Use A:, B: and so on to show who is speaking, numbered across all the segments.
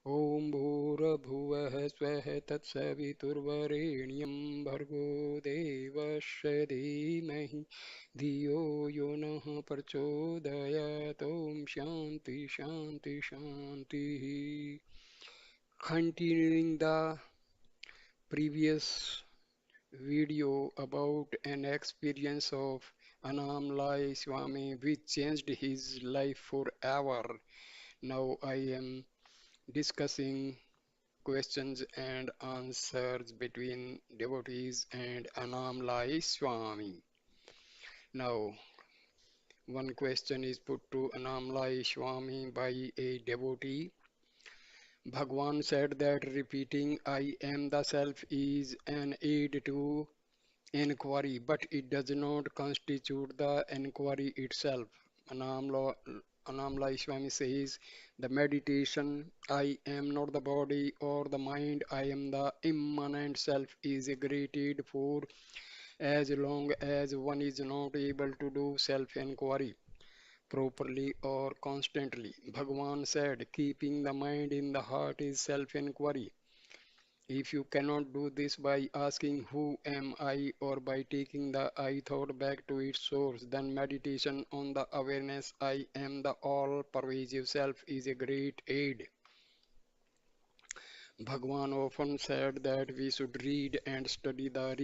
A: ॐ भूर्भुवः स्वः तत्सवितुर्वरेण्यं भर्गो देवस्य धीमहि धियो यो नः प्रचोदयात् ॐ शान्ति शान्ति शान्तिः. Continuing the previous video about an experience of Annamalai Swami which changed his life forever. Now I am discussing questions and answers between devotees and Annamalai Swami. Now, one question is put to Annamalai Swami by a devotee. Bhagwan said that repeating I am the self is an aid to inquiry, but it does not constitute the inquiry itself. Anamla, Anamla Swami says the meditation, I am not the body or the mind, I am the immanent self, is a great aid for as long as one is not able to do self inquiry properly or constantly. Bhagavan said, keeping the mind in the heart is self inquiry. If you cannot do this by asking who am I or by taking the I thought back to its source, then meditation on the awareness I am the all pervasive self is a great aid. Bhagwan often said that we should read and study the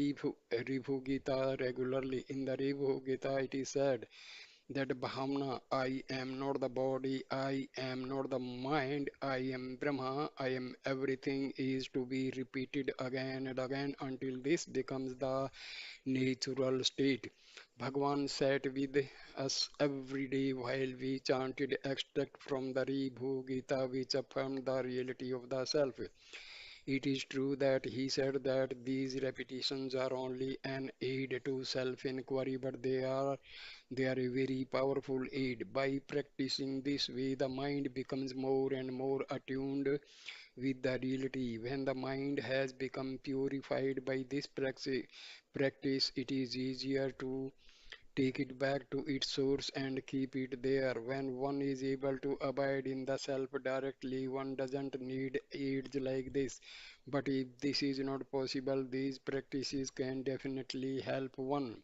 A: Ribhu Gita regularly. In the Ribhu Gita, it is said that Brahmana, I am not the body, I am not the mind, I am Brahma, I am everything is to be repeated again and again until this becomes the natural state. Bhagwan sat with us every day while we chanted extract from the Ribhu Gita which affirmed the reality of the self. It is true that he said that these repetitions are only an aid to self-inquiry, but they are a very powerful aid. By practicing this way, the mind becomes more and more attuned with the reality. When the mind has become purified by this practice, it is easier to take it back to its source and keep it there. When one is able to abide in the self directly, one doesn't need aids like this. But if this is not possible, these practices can definitely help one.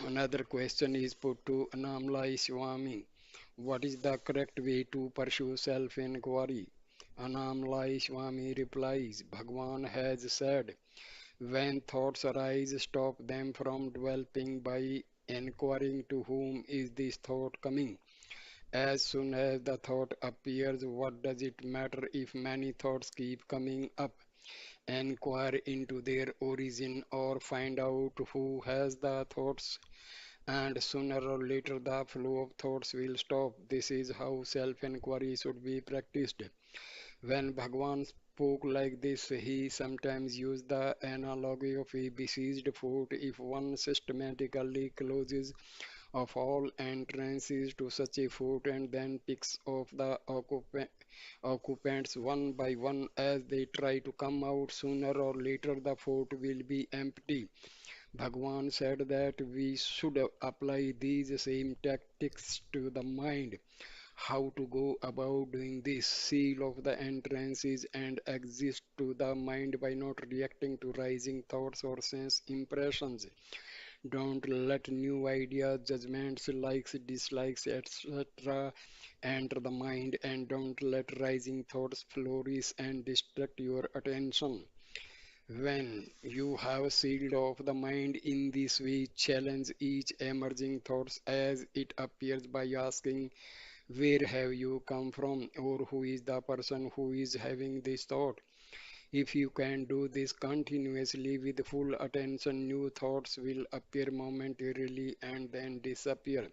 A: Another question is put to Annamalai Swami. What is the correct way to pursue self-inquiry? Annamalai Swami replies, Bhagwan has said, when thoughts arise, stop them from developing by inquiring to whom is this thought coming. As soon as the thought appears, what does it matter if many thoughts keep coming up? Inquire into their origin or find out who has the thoughts, and sooner or later the flow of thoughts will stop. This is how self inquiry should be practiced. When Bhagwan spoke like this, he sometimes used the analogy of a besieged fort. If one systematically closes of all entrances to such a fort and then picks off the occupants one by one as they try to come out, sooner or later the fort will be empty. Bhagwan said that we should apply these same tactics to the mind. How to go about doing this? Seal of the entrances and exist to the mind by not reacting to rising thoughts or sense impressions. Don't let new ideas, judgments, likes, dislikes, etc. enter the mind, and don't let rising thoughts flourish and distract your attention. When you have sealed off the mind in this way, challenge each emerging thoughts as it appears by asking, where have you come from? Or who is the person who is having this thought? If you can do this continuously with full attention, new thoughts will appear momentarily and then disappear.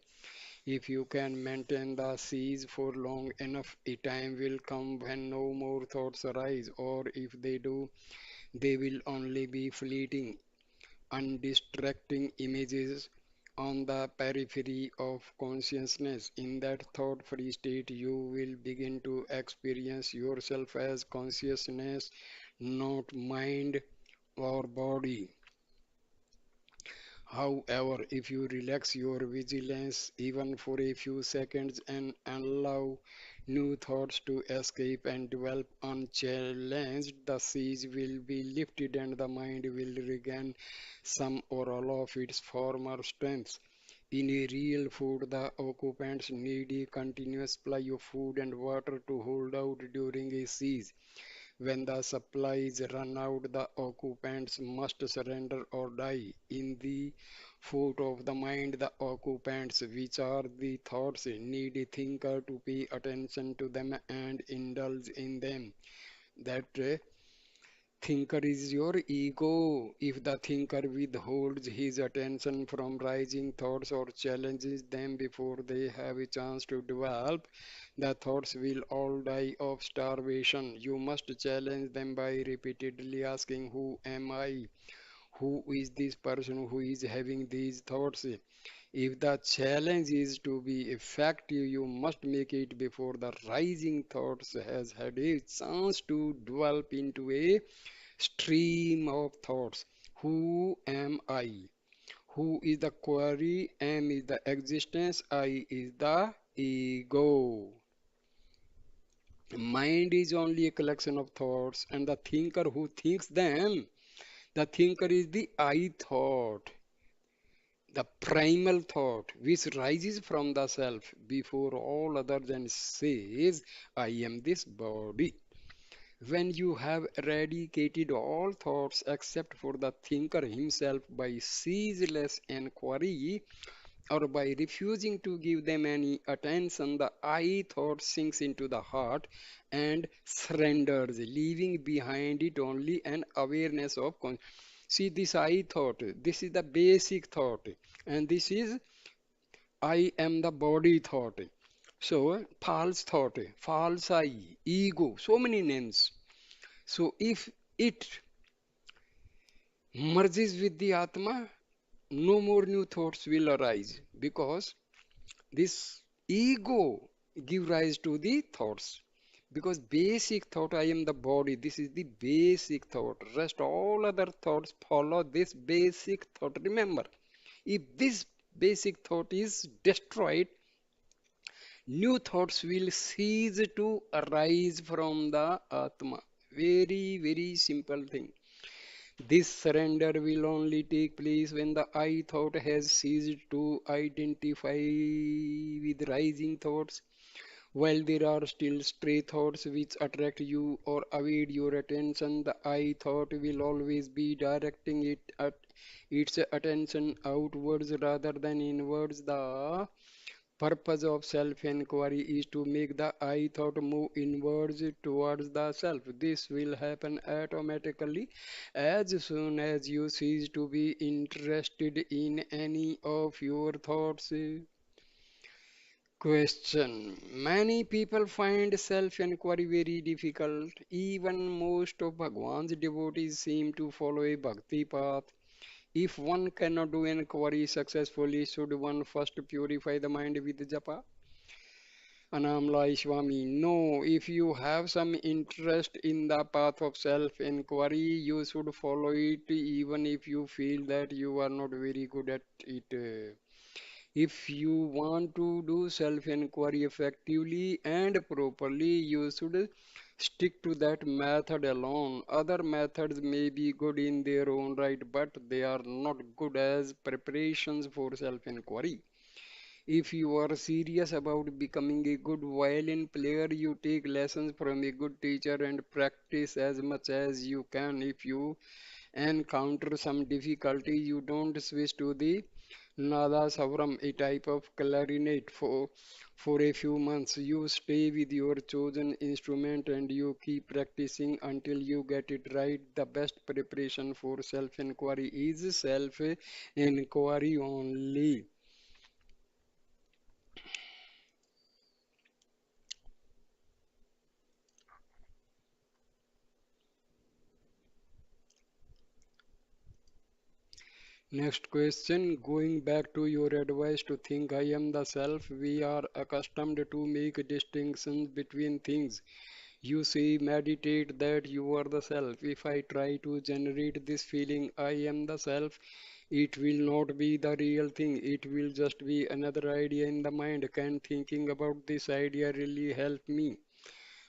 A: If you can maintain the siege for long enough, a time will come when no more thoughts arise, or if they do, they will only be fleeting, undistracting images on the periphery of consciousness. In that thought free state, you will begin to experience yourself as consciousness, not mind or body. However, if you relax your vigilance even for a few seconds and allow new thoughts to escape and develop unchallenged, the siege will be lifted and the mind will regain some or all of its former strength. In a real food, the occupants need a continuous supply of food and water to hold out during a siege. When the supplies run out, the occupants must surrender or die. In the foot of the mind, the occupants, which are the thoughts, need a thinker to pay attention to them and indulge in them. That thinker is your ego. If the thinker withholds his attention from rising thoughts or challenges them before they have a chance to develop, the thoughts will all die of starvation. You must challenge them by repeatedly asking, who am I? Who is this person who is having these thoughts? If the challenge is to be effective, you must make it before the rising thoughts has had a chance to develop into a stream of thoughts. Who am I? Who is the query? Am is the existence. I is the ego. Mind is only a collection of thoughts, and the thinker who thinks them, the thinker is the I thought, the primal thought which rises from the self before all others and says, I am this body. When you have eradicated all thoughts except for the thinker himself by ceaseless inquiry or by refusing to give them any attention, the I thought sinks into the heart and surrenders, leaving behind it only an awareness of See, this I thought, this is the basic thought, and this is I am the body thought. So, false thought, false I, ego, so many names. So if it merges with the Atma, no more new thoughts will arise because this ego give rise to the thoughts. Because basic thought, I am the body, this is the basic thought. Rest all other thoughts follow this basic thought. Remember, if this basic thought is destroyed, new thoughts will cease to arise from the Atma. Very, very simple thing. This surrender will only take place when the I thought has ceased to identify with rising thoughts. While there are still stray thoughts which attract you or evade your attention, the I thought will always be directing its attention outwards rather than inwards. The purpose of self-inquiry is to make the I thought move inwards towards the self. This will happen automatically as soon as you cease to be interested in any of your thoughts. Question. Many people find self-inquiry very difficult. Even most of Bhagwan's devotees seem to follow a bhakti path. If one cannot do inquiry successfully, should one first purify the mind with japa? Annamalai Swami, no, if you have some interest in the path of self-inquiry, you should follow it even if you feel that you are not very good at it. If you want to do self-inquiry effectively and properly, you should stick to that method alone. Other methods may be good in their own right, but they are not good as preparations for self-inquiry. If you are serious about becoming a good violin player, you take lessons from a good teacher and practice as much as you can. If you encounter some difficulty, you don't switch to the Nada Savram, a type of clarinet, for a few months. You stay with your chosen instrument and you keep practicing until you get it right. The best preparation for self inquiry is self inquiry only. Next question, going back to your advice to think I am the self, we are accustomed to make distinctions between things. You say meditate that you are the self. If I try to generate this feeling I am the self, It will not be the real thing. It will just be another idea in the mind. Can thinking about this idea really help me?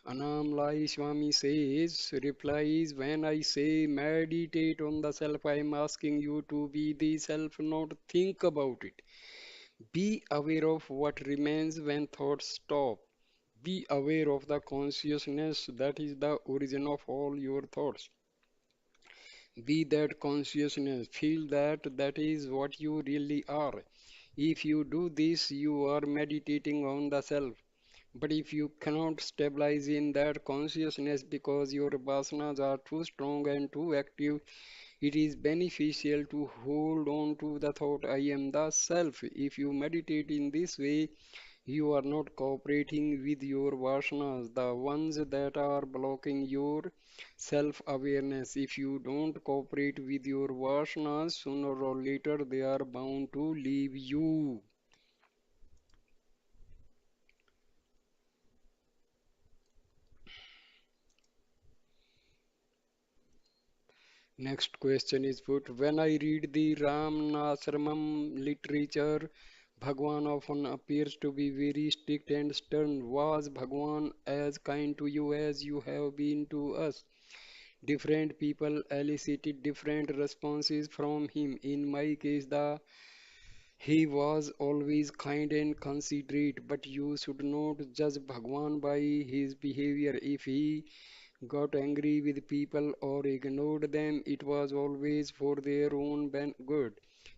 A: Annamalai Swami says, replies, when I say meditate on the self, I am asking you to be the self, not think about it. Be aware of what remains when thoughts stop. Be aware of the consciousness that is the origin of all your thoughts. Be that consciousness. Feel that that is what you really are. If you do this, you are meditating on the self. But if you cannot stabilize in that consciousness because your vasanas are too strong and too active, it is beneficial to hold on to the thought, I am the self. If you meditate in this way, you are not cooperating with your vasanas, the ones that are blocking your self awareness. If you don't cooperate with your vasanas, sooner or later they are bound to leave you. Next question is put. When I read the Ramana literature, Bhagwan often appears to be very strict and stern. Was Bhagwan as kind to you as you have been to us? Different people elicited different responses from him. In my case, the he was always kind and considerate, but you should not judge Bhagwan by his behavior. If he got angry with people or ignored them, it was always for their own good.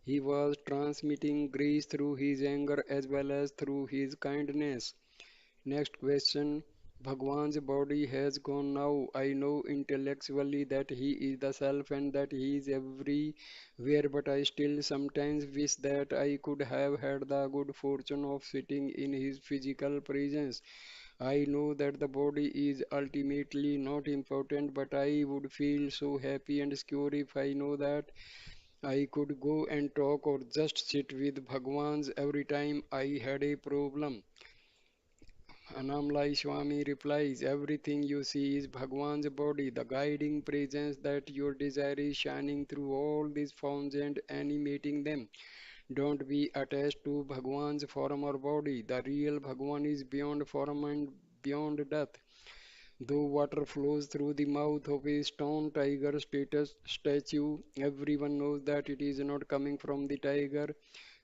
A: He was transmitting grace through his anger as well as through his kindness. Next question. Bhagwan's body has gone now. I know intellectually that he is the self and that he is everywhere, but I still sometimes wish that I could have had the good fortune of sitting in his physical presence. I know that the body is ultimately not important, but I would feel so happy and secure if I know that I could go and talk or just sit with Bhagwans every time I had a problem. Annamalai Swami replies, everything you see is Bhagwan's body, the guiding presence that your desire is shining through all these forms and animating them. Don't be attached to Bhagwan's form or body. The real Bhagwan is beyond form and beyond death. Though water flows through the mouth of a stone tiger statue, everyone knows that it is not coming from the tiger.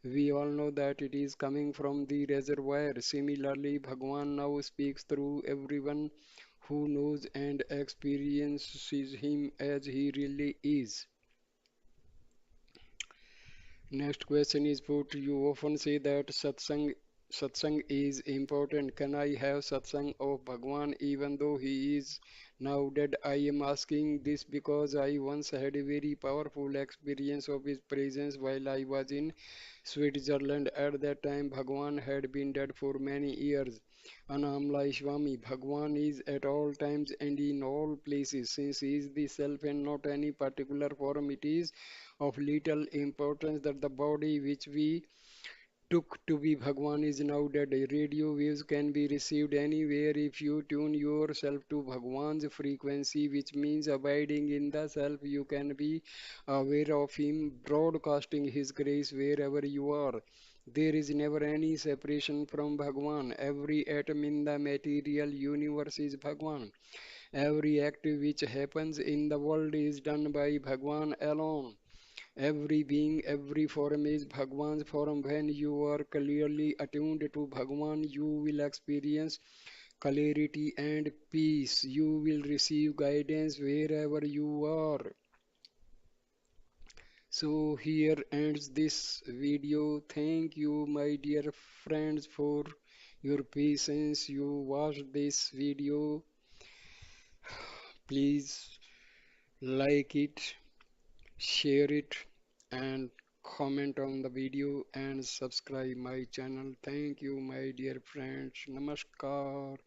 A: We all know that it is coming from the reservoir. Similarly, Bhagwan now speaks through everyone who knows and experiences him as he really is. Next question is put. You often say that satsang is important. Can I have satsang of Bhagwan even though he is now dead? I am asking this because I once had a very powerful experience of his presence while I was in Switzerland. At that time, Bhagwan had been dead for many years. Annamalai Swami, Bhagwan is at all times and in all places. Since he is the self and not any particular form, it is of little importance that the body which we took to be Bhagwan is now dead. Radio waves can be received anywhere if you tune yourself to Bhagwan's frequency, which means abiding in the self. You can be aware of him broadcasting his grace wherever you are. There is never any separation from Bhagwan. Every atom in the material universe is Bhagwan. Every act which happens in the world is done by Bhagwan alone. Every being, every form is Bhagwan's form. When you are clearly attuned to Bhagwan, you will experience clarity and peace. You will receive guidance wherever you are. So here ends this video. Thank you, my dear friends, for your patience. You watched this video. Please like it, share it, and comment on the video and subscribe my channel. Thank you, my dear friends. Namaskar.